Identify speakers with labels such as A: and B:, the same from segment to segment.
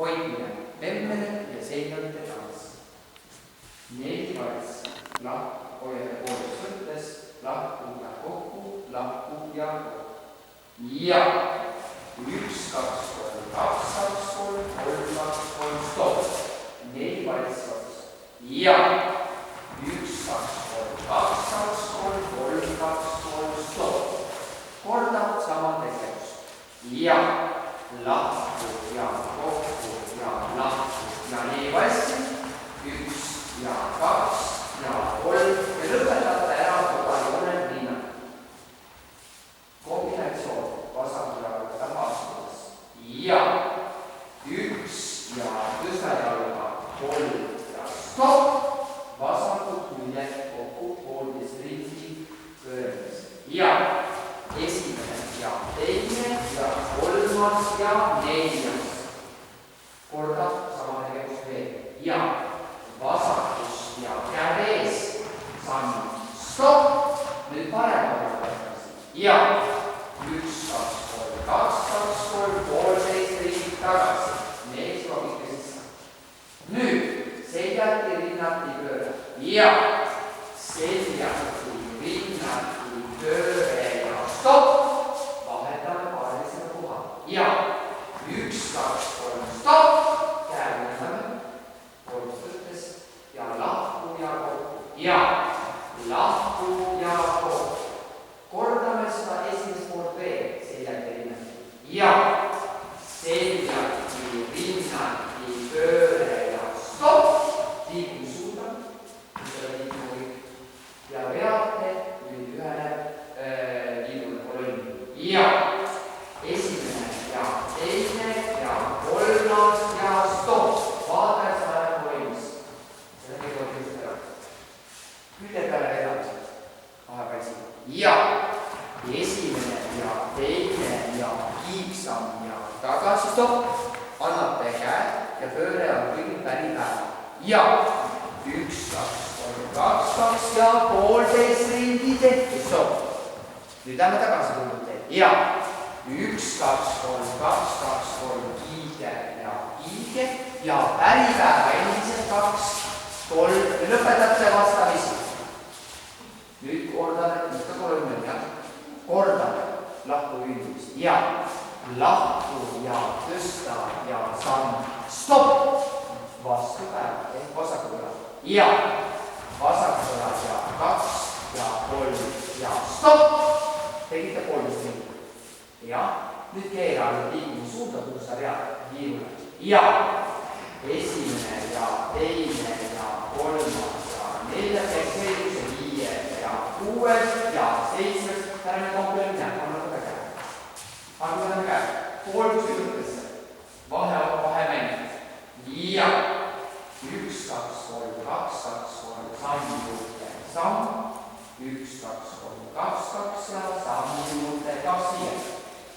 A: hoidmine, memmede ja seinade tants. 4 valss, lahku hoiade poolest võttes, lahku ja kokku, lahku ja kokku. Ja 1, 2, 3, 2, 2, 3, 3, 2, 3, stopp. 4 valss ots. Ja 1, 2, 3, 2, 2, 3, 3, 2, 3, stopp. Korda sama tegevus. Ja lahku ja kokku ja lahku ja 4 valssi. 1 ja 2 ja 3 ja lõpetate ära kodajoonel linna. Kombinatsioon vasaku jalga taha astudes. Ja 1 ja tõstajalga 3 ja stopp. Vasakud küljed kokku poolteist ringi pöördes. Ja esimene ja teine ja 3. ja 4. Korda sama tegevus veel. Ja vasakus ja käes samm. Stopp. Nüüd parema tagasi. Ja 1, 2, 3, 2, 2, 3, poolteist ringi tagasi. Mees juba pikka sisse. Nüüd seljati, rinnati, pööre. Ja seljati, rinnati, pööre ja stopp. Vahetame paarisele koha. Ja 1, 2, 3, stopp. Käe võtame. Poolest võttes ja lahku ja kokku. Ja lahku ja kokku. Kordame seda esimest poolt veel. Seljati, rinnati. Ja seljati, rinnati, pööre ja stopp. Liigun suudan. Ja veate nüüd ühele liigule kolonni. Ja esimene ja teine ja 3. ja stopp. Vaatame seda ära kolonnis. Seda ei ole just ära. Külje peale vedamised. Vahepeal. Ja esimene ja teine ja kiiksam ja tagasi stopp. Annate käed ja pööre on kõigil päri päeva. Ja 1, 2, 3, 2, 2 ja poolteist ringi tehti. Stopp. Nüüd lähme tagasi tundute. Ja 1, 2, 3, 2, 2, 3, kiige ja kiige ja päripäeva endiselt 2, 3 ja lõpetate vastamisi. Nüüd kordame, mis ka kolmel ja kordame lahku üldimist. Ja lahku ja tõsta ja samm. Stopp. Vastu päeva ehk vasaku kõla. Ja vasaku kõla ja 2 ja 3 ja stopp. Tegite poolteist ringi. Ja nüüd keerame liigume suunda, kus sa pead liigule. Ja esimene ja teine ja 3. ja 4. selguse 5 ja 6 ja 7. Täname kompleemi näeb, anname käe. Anname käe. Poolteist ringutesse. Vahemäng. Ja 1, 2, 3, 2, 2, 3, samm juurde, samm. 1, 2, 3, 2, 2 ja samm juurde, 2 viies.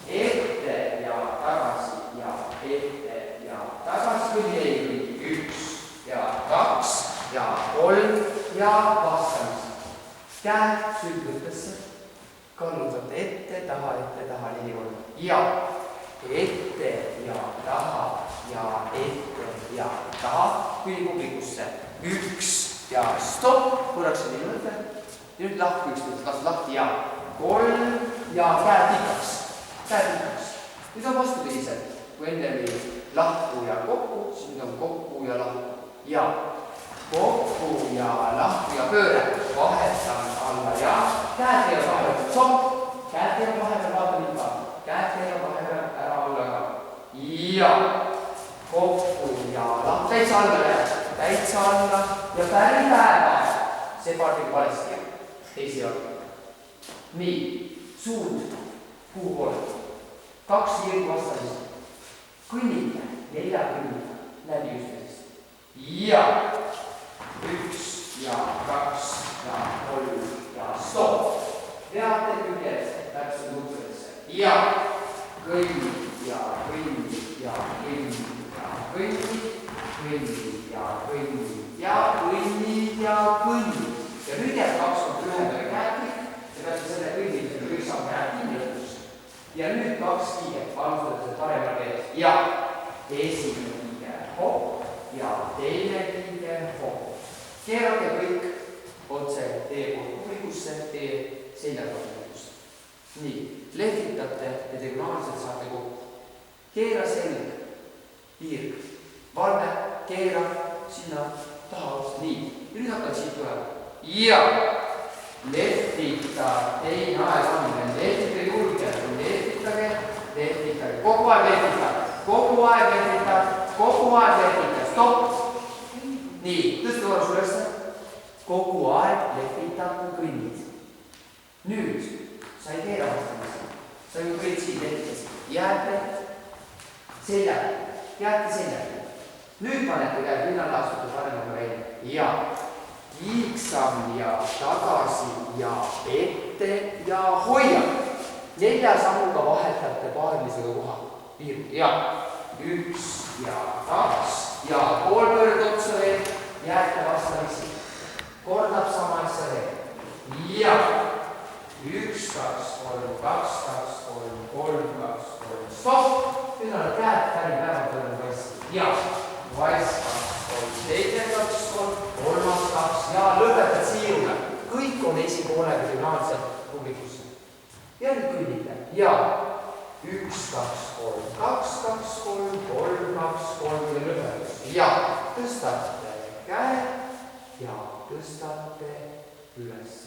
A: Ette ja tagasi ja ette ja tagasi, kui neil 1 ja 2 ja 3 ja vastamisi. Käed sündlutesse. Kallutate ette, taha, 4 korda. Ja ette ja taha ja ette ja taha, kuni publikusse. 1 ja stopp, korraks on nii mõte. Ja nüüd lahku üksteist, las lahti ja 3 ja käed pikaks. Käed pikaks. Nüüd on vastupidiselt, kui enne oli lahku ja kokku, siis nüüd on kokku ja lahku. Ja kokku ja lahku ja pööre. Vahetan alla ja käed teevad vahepeal. Stopp. Käed teevad vahepeal, vaata nüüd ka. Käed teevad vahepeal ära alla ka. Ja kokku ja lahku. Täitsa alla käed. Täitsa alla ja päri päeva. See paardib valesti. Teisi jalga. Nii. Suund. Kuu poole. 2 liigu vastamist. Kõnnite. 4 kõnnita. Läbi üksteisest. Ja 1 ja 2 ja 3 ja stopp. Veate küljed täpselt nuhtudesse. Ja kõnnid ja kõnnid ja kõnnid ja kõnnid, kõnnid ja kõnnid ja kõnnid ja kõnnid. Ja nüüd jääb 2 ühendada käeklik. Ja peate selle kõnnidega kõik saab käed kinni lõpuks. Ja nüüd 2 kiiget. Alustada paremal keeles. Ja esimene liige hopp ja teine liige hopp. Keerake kõik otse teie poolt publikusse, teie seljapublikusse. Nii, lehvitate ja diagonaalselt saate kokku. Keera selg, piirg, valme, keera sinna taha otsa. Nii, nüüd hakkad siit tulema. Ja lehvita, teine aeg-andmine, lehvitage julge, lehvitage, kogu aeg lehvita, kogu aeg lehvita, kogu aeg lehvita, stopp. Nii, tõsta korras ülesse, kogu aeg lehvita, kui kõnnid. Nüüd, sa ei keera vastamisi, sa ju kõik siin lehvitasid, jääte seljale. Nüüd panete käed rinnale, astute paremaga välja. Ja kiiksam ja tagasi ja ette ja hoia. 4 sammuga vahetate paarilisega koha. Piirg. Ja 1 ja 2 ja pool pöörd otsa veel. Jääte vastamisi. Kordab sama asja veel. Ja 1, 2, 3, 2, 2, 3, 3, 2, 3. Stopp. Nüüd on käed päri päeva pöörd vassi. Ja vass 2, 3, teine 2, 3, kolmas 2 ja lõpetad siiruga. Kõik on esipoolega diagonaalselt publikusse. Ja nüüd kõnnite. Ja 1, 2, 3, 2, 2, 3, 3, 2, 3 ja lõpetus. Ja tõstate käe ja tõstate üles.